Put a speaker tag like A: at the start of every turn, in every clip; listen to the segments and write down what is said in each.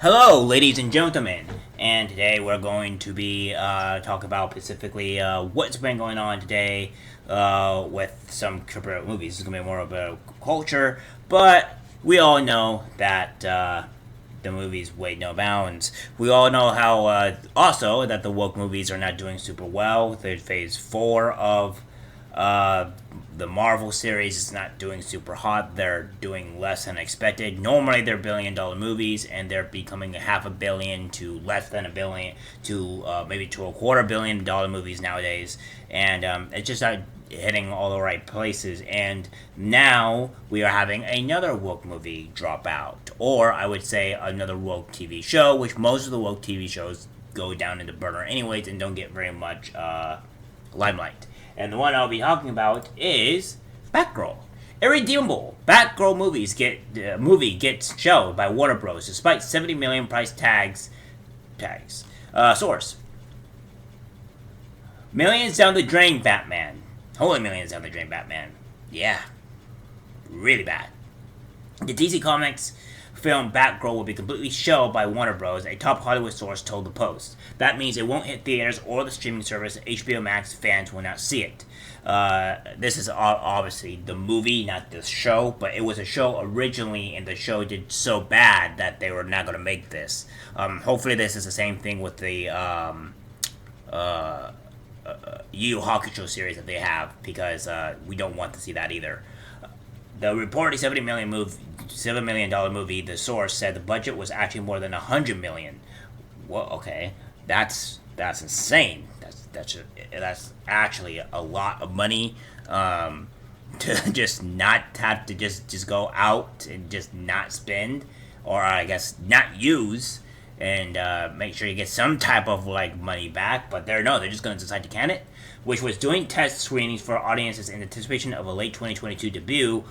A: Hello, ladies and gentlemen, and today we're going to be talk about specifically what's been going on today with some superhero movies. It's gonna be more of a culture, but we all know that the movies wait no bounds. We all know how also that the woke movies are not doing super well. The Phase 4 of uh, the Marvel series is not doing super hot. They're doing less than expected. Normally, they're $1 billion movies, and they're becoming a half a billion to less than a billion to maybe to a $250 million movies nowadays. And it's just not hitting all the right places. And now we are having another woke movie drop out, or I would say another woke TV show, which most of the woke TV shows go down in the burner anyways and don't get very much limelight. And the one I'll be talking about is Batgirl. Irredeemable. Batgirl movie gets shelved by Warner Bros. Despite 70 million price tags. Source. Millions down the drain, Batman. Holy millions down the drain, Batman. Yeah. Really bad. The DC Comics film Batgirl will be completely shelved by Warner Bros., a top Hollywood source told the Post. That means it won't hit theaters or the streaming service. HBO Max fans will not see it. This is obviously the movie, not the show, but it was a show originally, and the show did so bad that they were not going to make this. Hopefully, this is the same thing with the Yu Yu Hakusho series that they have, because we don't want to see that either. The reported $7 million movie, the source said the budget was actually more than $100 million. Well, okay, that's insane. That's actually a lot of money to just not have to just go out and just not spend, or I guess not use, and make sure you get some type of like money back. But they're just going to decide to can it, which was doing test screenings for audiences in anticipation of a late 2022 debut,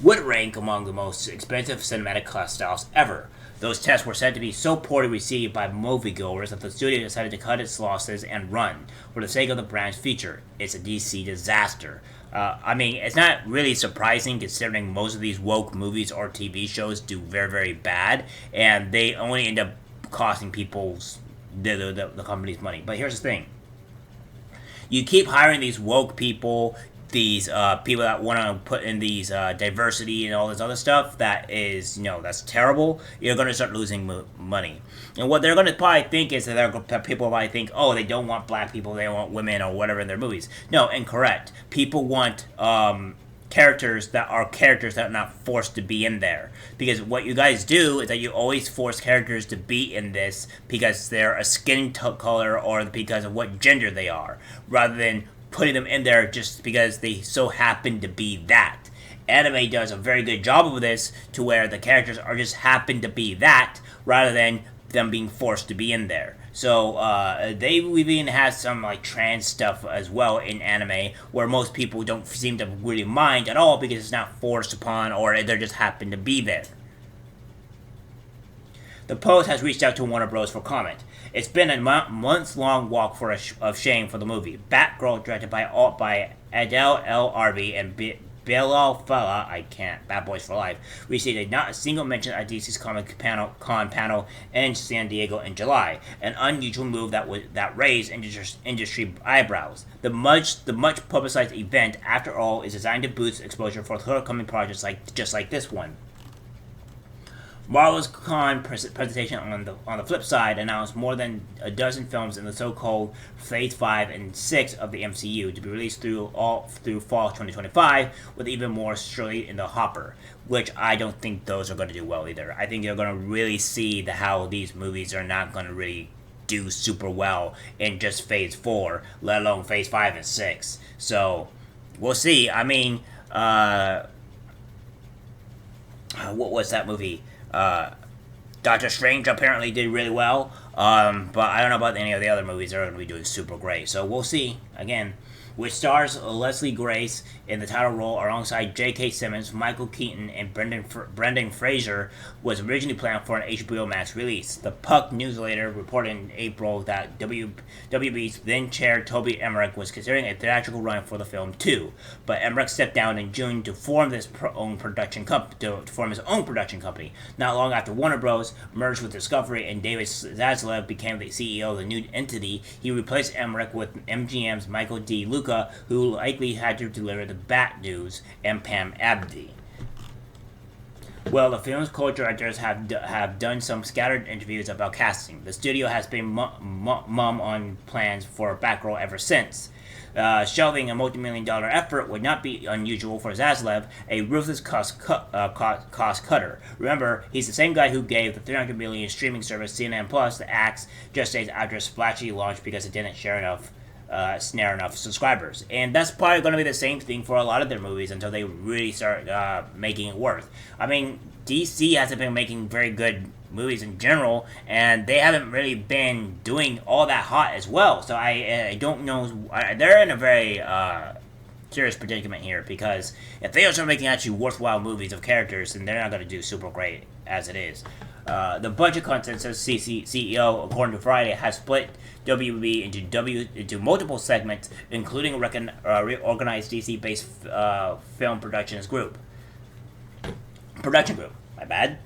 A: would rank among the most expensive cinematic styles ever. Those tests were said to be so poorly received by moviegoers that the studio decided to cut its losses and run for the sake of the brand's future. It's a DC disaster. I mean, it's not really surprising considering most of these woke movies or TV shows do very, very bad, and they only end up costing the company's money. But here's the thing. You keep hiring these woke people, these people that want to put in these diversity and all this other stuff that is, that's terrible. You're going to start losing money. And what they're going to probably think is that people probably think, oh, they don't want black people, they want women or whatever in their movies. No, incorrect. People want characters that are not forced to be in there. Because what you guys do is that you always force characters to be in this because they're a skin color or because of what gender they are, rather than putting them in there just because they so happen to be that. Anime does a very good job of this, to where the characters are just happen to be that, rather than them being forced to be in there. So we've even had some like trans stuff as well in anime, where most people don't seem to really mind at all because it's not forced upon, or they just happen to be there. The Post has reached out to Warner Bros. For comment. It's been a months-long walk of shame for the movie. Batgirl, directed by Adele L. Arby and Bilal Fallah, Bad Boys for Life, received not a single mention at DC's Comic Con panel in San Diego in July, an unusual move that raised industry eyebrows. The much publicized event, after all, is designed to boost exposure for upcoming projects just like this one. Marvel's Con presentation on the flip side announced more than a dozen films in the so-called Phase 5 and 6 of the MCU to be released through fall 2025, with even more surely in the hopper, which I don't think those are going to do well either. I think you're going to really see how these movies are not going to really do super well in just Phase 4, let alone Phase 5 and 6. So, we'll see. I mean, what was that movie? Doctor Strange apparently did really well, but I don't know about any of the other movies that are going to be doing super great. So we'll see. Again, which stars Leslie Grace in the title role alongside J.K. Simmons, Michael Keaton, and Brendan Fraser, was originally planned for an HBO Max release. The Puck newsletter reported in April that WB's then chair Toby Emmerich was considering a theatrical run for the film too, but Emmerich stepped down in June to form his own production company. Not long after Warner Bros. Merged with Discovery and David Zaslav became the CEO of the new entity, he replaced Emmerich with MGM's Michael D. Luca, who likely had to deliver the Bat News, and Pam Abdi. Well, the film's co-directors have done some scattered interviews about casting. The studio has been mum on plans for Batgirl ever since. Shelving a multi-million-dollar effort would not be unusual for Zaslav, a ruthless cost cutter. Remember, he's the same guy who gave the $300 million streaming service CNN Plus the axe just days after a splashy launch because it didn't snare enough subscribers. And that's probably going to be the same thing for a lot of their movies until they really start making it worth. I mean, DC hasn't been making very good movies in general, and they haven't really been doing all that hot as well. So I don't know. They're in a very serious predicament here, because if they start making actually worthwhile movies of characters, then they're not going to do super great as it is. The budget consensus CEO, according to Friday, has split WB into multiple segments, including a reorganized DC-based film production group. My bad.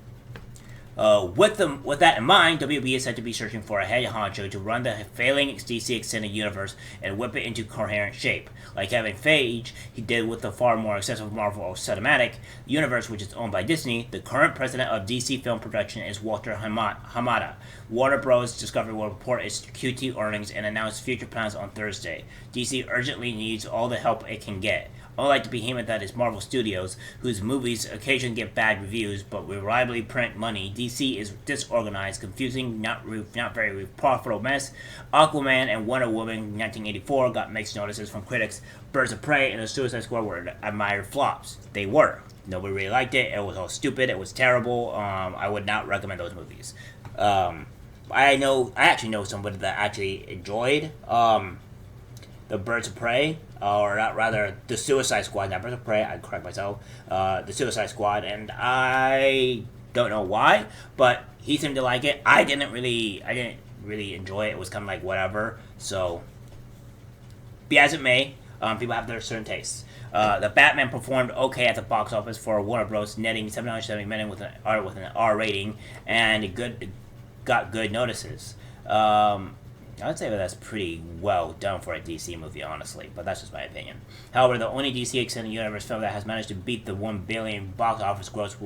A: With that in mind, WB is said to be searching for a head honcho to run the failing DC Extended Universe and whip it into coherent shape. Like Kevin Feige, he did with the far more extensive Marvel Cinematic Universe, which is owned by Disney. The current president of DC Film Production is Walter Hamada. Warner Bros. Discovery will report its Q2 earnings and announce future plans on Thursday. DC urgently needs all the help it can get. Unlike the behemoth that is Marvel Studios, whose movies occasionally get bad reviews but reliably print money, DC is disorganized, confusing, not very profitable mess. Aquaman and Wonder Woman 1984 got mixed notices from critics. Birds of Prey and The Suicide Squad were admired flops. They were. Nobody really liked it. It was all stupid. It was terrible. I would not recommend those movies. I actually know somebody that actually enjoyed the Birds of Prey, or rather, the Suicide Squad, not Birds of Prey, I'd correct myself, the Suicide Squad, and I don't know why, but he seemed to like it. I didn't really enjoy it. It was kind of like whatever, so be as it may, people have their certain tastes. The Batman performed okay at the box office for Warner Bros., netting $770 million with an R rating, and it got good notices. I would say that's pretty well done for a DC movie, honestly, but that's just my opinion. However, the only DC Extended Universe film that has managed to beat the $1 billion box office gross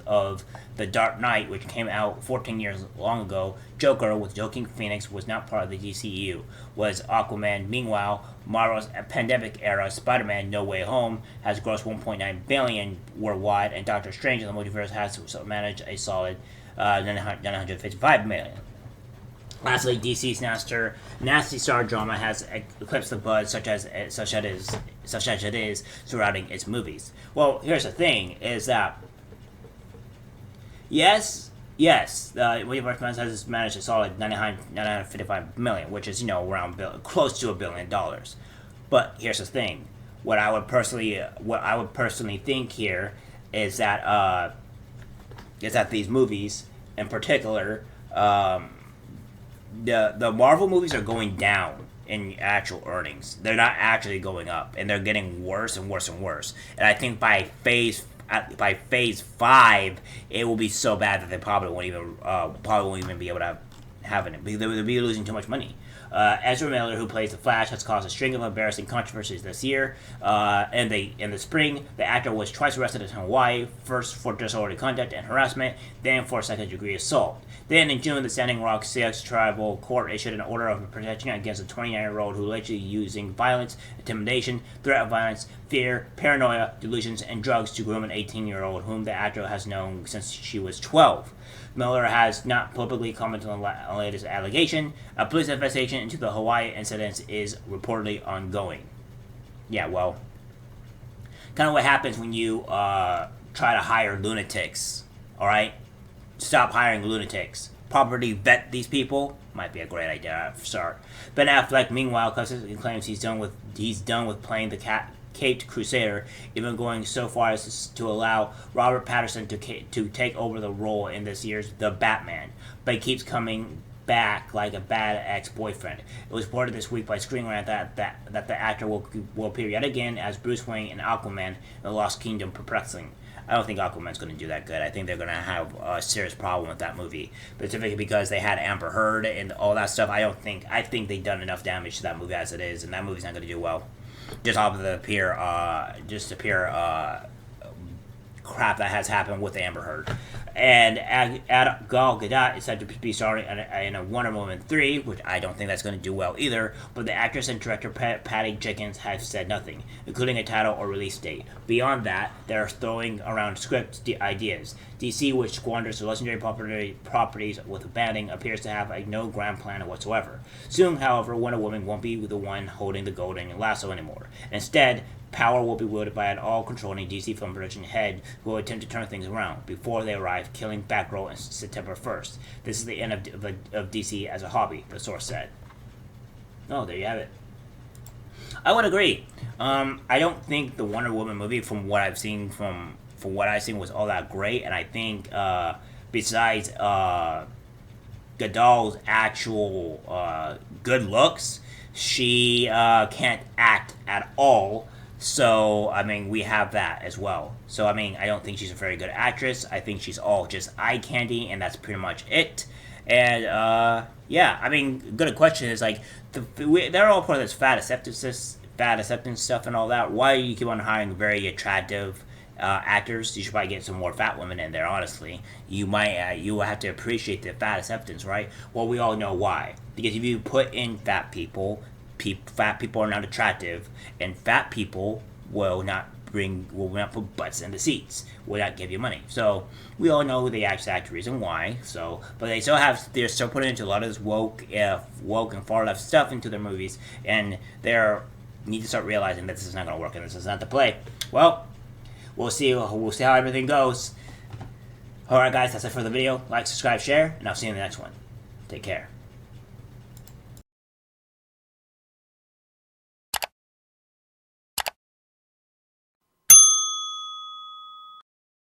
A: of The Dark Knight, which came out 14 years long ago, Joker with Joaquin Phoenix, was not part of the DCEU, was Aquaman. Meanwhile, Marvel's pandemic-era Spider-Man No Way Home has grossed $1.9 billion worldwide, and Doctor Strange in the Multiverse has managed a solid $955 million. Lastly, DC's nasty star drama has eclipsed the buzz such as it is surrounding its movies. Well, here's the thing: is that yes, Multiverse has managed a solid $955 million, which is around close to $1 billion. But here's the thing: what I would personally think here is that these movies, in particular, the Marvel movies are going down in actual earnings. They're not actually going up, and they're getting worse and worse and worse. And I think by phase 5, it will be so bad that they probably won't even be able to have it. They'll be losing too much money. Ezra Miller, who plays the Flash, has caused a string of embarrassing controversies this year. In the spring, the actor was twice arrested in Hawaii, first for disorderly conduct and harassment, then for second-degree assault. Then in June, the Standing Rock Sioux Tribal Court issued an order of protection against a 29-year-old who allegedly using violence, intimidation, threat of violence, fear, paranoia, delusions, and drugs to groom an 18-year-old whom the actor has known since she was 12. Miller has not publicly commented on the latest allegation. A police investigation into the Hawaii incidents is reportedly ongoing. Yeah, well, kind of what happens when you try to hire lunatics, alright? Stop hiring lunatics. properly vet these people might be a great idea to start. Ben Affleck, meanwhile, claims he's done with playing the Caped Crusader, even going so far as to allow Robert Pattinson to take over the role in this year's The Batman, but he keeps coming back like a bad ex-boyfriend. It was reported this week by Screen Rant that the actor will appear yet again as Bruce Wayne in Aquaman in the Lost Kingdom Perplexing. I don't think Aquaman's going to do that good. I think they're going to have a serious problem with that movie, specifically because they had Amber Heard and all that stuff. I think they've done enough damage to that movie as it is, and that movie's not going to do well. Just off of the pure crap that has happened with Amber Heard. And Gal Gadot is said to be starring in a Wonder Woman 3, which I don't think that's going to do well either, but the actress and director Patty Jenkins have said nothing, including a title or release date. Beyond that, they're throwing around script ideas. DC, which squanders the legendary properties with abandoning, appears to have no grand plan whatsoever. Soon, however, Wonder Woman won't be the one holding the golden lasso anymore. Instead, power will be wielded by an all-controlling DC film production head who will attempt to turn things around before they arrive, killing Batgirl on September 1st. This is the end of DC as a hobby, the source said. Oh, there you have it. I would agree. I don't think the Wonder Woman movie, from what I've seen was all that great, and I think besides Gadot's actual good looks, she can't act at all. So, I mean, we have that as well. So, I mean, I don't think she's a very good actress. I think she's all just eye candy, and that's pretty much it. And, yeah, I mean, good question is, like, they're all part of this fat acceptance stuff and all that. Why do you keep on hiring very attractive actors? You should probably get some more fat women in there, honestly. You will have to appreciate the fat acceptance, right? Well, we all know why. Because if you put in fat people are not attractive, and fat people will not put butts in the seats, will not give you money. So we all know the exact reason why. So, but they're still putting into a lot of this woke and far left stuff into their movies, and they need to start realizing that this is not going to work and this is not the play. Well, we'll see how everything goes. All right, guys, that's it for the video. Like, subscribe, share, and I'll see you in the next one. Take care.